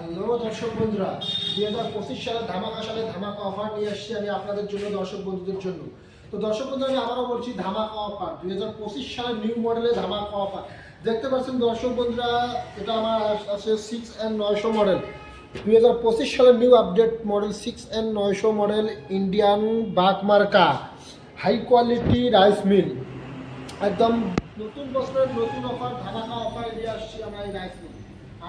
Hello দর্শক বন্ধুরা, 2025 সালে ধামাকা অফার নিয়ে আসছি আমি আপনাদের জন্য, দর্শক বন্ধুদের জন্য। তো দর্শক বন্ধুরা, আমি আবারও বলছি ধামাকা অফার 2025 সালের নিউ মডেলে ধামাকা অফার। দেখতে পাচ্ছেন দর্শক বন্ধুরা, এটা আমার আছে 6N900 মডেল। 2025 সালের new update model 6N900 model, Indian বাঘ মার্কা হাই কোয়ালিটি রাইস মিল। একদম নতুন বছরের নতুন অফার, ধামাকা অফার নিয়ে আসছি আমরা এই রাইস মিল।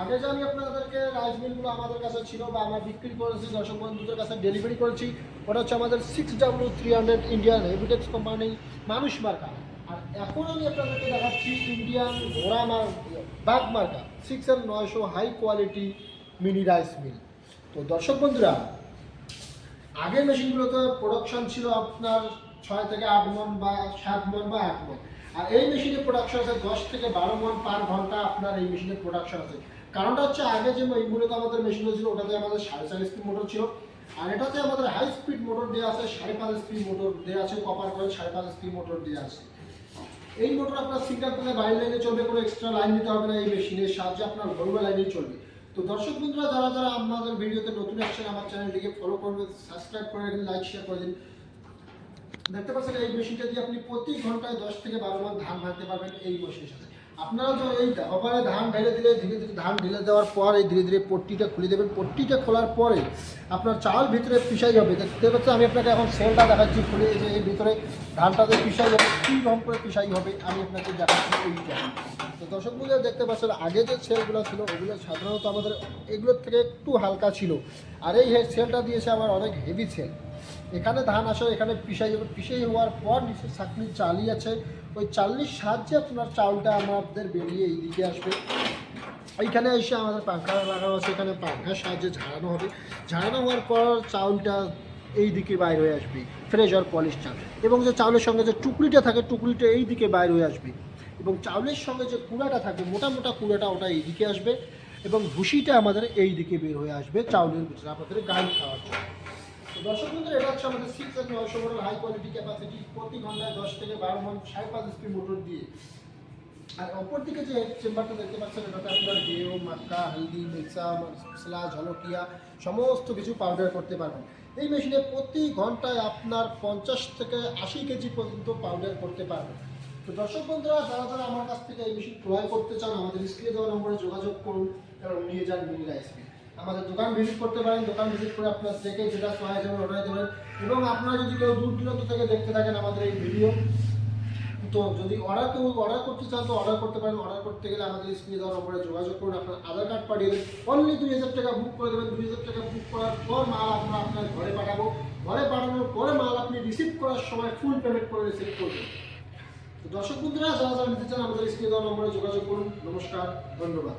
আগে যে আমি আপনাদেরকে রাইস মিলগুলো আমাদের কাছে ছিল বা আমরা বিক্রি করেছি, দর্শক বন্ধুদের কাছে ডেলিভারি করেছি, ওটা হচ্ছে আমাদের 6W300 ইন্ডিয়ান হেভিটেক্স কোম্পানি মানুষ মার্কা। আর এখন আমি আপনাদেরকে দেখাচ্ছি ইন্ডিয়ান বাঘ মার্কা 6N900 high quality mini rice mill. তো দর্শক বন্ধুরা, আগের মেশিনগুলোতে প্রোডাকশন ছিল আপনার 6 থেকে 8 মন বা 7 মন বা 8 মন। আর এই মেশিনে প্রোডাকশন আছে 10 থেকে 12 মন পার ঘন্টা। আপনার এই মেশিনে প্রোডাকশন আছে, কারণটা হচ্ছে আগে যে মূলত আমাদের মেশিন ছিল ওটাতে আমাদের 4.5 স্পিড মোটর ছিল, আর এটাতে আমাদের হাই স্পিড মোটর দেওয়া আছে, 5.5 স্পিড মোটর দেওয়া আছে, কপার কয়েল 5.5 স্পিড মোটর দেওয়া আছে। এই মোটর আপনার সিঙ্গেল প্লেনে বাইরে লাইনে চলবে, কোনো এক্সট্রা লাইন দিতে হবে না। এই মেশিনের সাহায্যে আপনার ঘরোয়া লাইনেই চলবে। তো দর্শক বন্ধুরা, যারা যারা আমাদের ভিডিওতে নতুন আসছেন, আমার চ্যানেলটিকে ফলো করবেন, সাবস্ক্রাইব করে দিন, লাইক শেয়ার করে দিন। দেখতে পাচ্ছেন এই মেশিনটা দিয়ে আপনি প্রতি ঘন্টায় 10 থেকে 12 মণ ধান ভাঙতে পারবেন এই মেশিনের সাথে। আপনারা তো এই ওপারে ধান ঢেলে দিলে ধীরে ধীরে ধান ঢেলে দেওয়ার পর এই ধীরে ধীরে পট্টিটা খুলে দেবেন। পট্টিটা খোলার পরে আপনার চাল ভিতরে পিসাই হবে। দেখতে পাচ্ছেন আমি আপনাকে এখন সেলটা দেখাচ্ছি খুলে, যে এই ভিতরে ধানটাতে পিসাই হবে, কীরকম করে পিসাই হবে আমি আপনাকে দেখাচ্ছি এইটা। তো দর্শক বন্ধুরা, দেখতে পাচ্ছেন আগে যে সেলগুলো ছিল ওগুলো সাধারণত আমাদের এগুলোর থেকে একটু হালকা ছিল, আর এই সেলটা দিয়েছে আমার অনেক হেভি সেল। এখানে ধান আসে, এখানে পিসাই হওয়ার পর নিচে চাকনি চালি আছে, ওই চালনির সাহায্যে আপনার চাউলটা আমাদের বেরিয়ে এই দিকে আসবে। এইখানে এসে আমাদের পাখা লাগানো আছে, এখানে পাখার সাহায্যে ঝাড়ানো হবে। ঝাড়ানো হওয়ার পর চাউলটা এই দিকে বাইর হয়ে আসবে, ফ্রেশ আর পলিশ চাল। এবং যে চাউলের সঙ্গে যে টুকরিটা থাকে, টুকরিটা এই দিকে বাইর হয়ে আসবে। এবং চাউলের সঙ্গে যে কুড়াটা থাকে, মোটা মোটা কুড়াটা, ওটা এই দিকে আসবে। এবং ভুসিটা আমাদের এই দিকে বের হয়ে আসবে চাউলের ভিতরে আপনাদের গাড়ি খাওয়ার জন্য। তো দর্শক বন্ধুরা, এটা হচ্ছে আমাদের 6N900 model high quality capacity, প্রতি ঘন্টায় 10 থেকে 12 মণ 5.5 স্পিড মোটর দিয়ে। আর অপর দিকে যে চেম্বারটা দেখতে পাচ্ছেন, এটাতে আপনার গেও, মাক্কা, হলদি, মিক্সা, মশলা, ঝলকিয়া সমস্ত কিছু পাউডার করতে পারবেন। এই মেশিনে প্রতি ঘন্টায় আপনার 50 থেকে 80 কেজি পর্যন্ত পাউডার করতে পারবেন। তো দর্শক বন্ধুরা, যারা যারা আমার কাছ থেকে এই মেশিন ক্রয় করতে চান, আমাদের স্ক্রিনে দেওয়া নম্বরে যোগাযোগ করুন এবং নিয়ে যান মিনি রাইস মিল। আমাদের দোকান ভিজিট করতে পারেন, দোকান ভিজিট করে আপনার দেখে যেটা সহায় যাবে ওটাই দেবেন। এবং আপনারা যদি কেউ দূর দূরান্ত থেকে দেখতে থাকেন আমাদের এই ভিডিও, তো যদি অর্ডার করতে চান তো অর্ডার করতে পারেন। অর্ডার করতে গেলে আমাদের স্ক্রিনে দেওয়া নম্বরে যোগাযোগ করুন, আপনার আধার কার্ড পাঠিয়ে দেবেন। অনলি 2000 টাকা বুক করে দেবেন। 2000 টাকা বুক করার পর মাল আমরা আপনার ঘরে পাঠাবো। ঘরে পাঠানোর পরে মাল আপনি রিসিভ করার সময় ফুল পেমেন্ট করে রিসিভ করবেন। তো দর্শক বন্ধুরা, যারা যারা নিতে চান আমাদের স্ক্রিনে দেওয়া নম্বরে যোগাযোগ করুন। নমস্কার, ধন্যবাদ।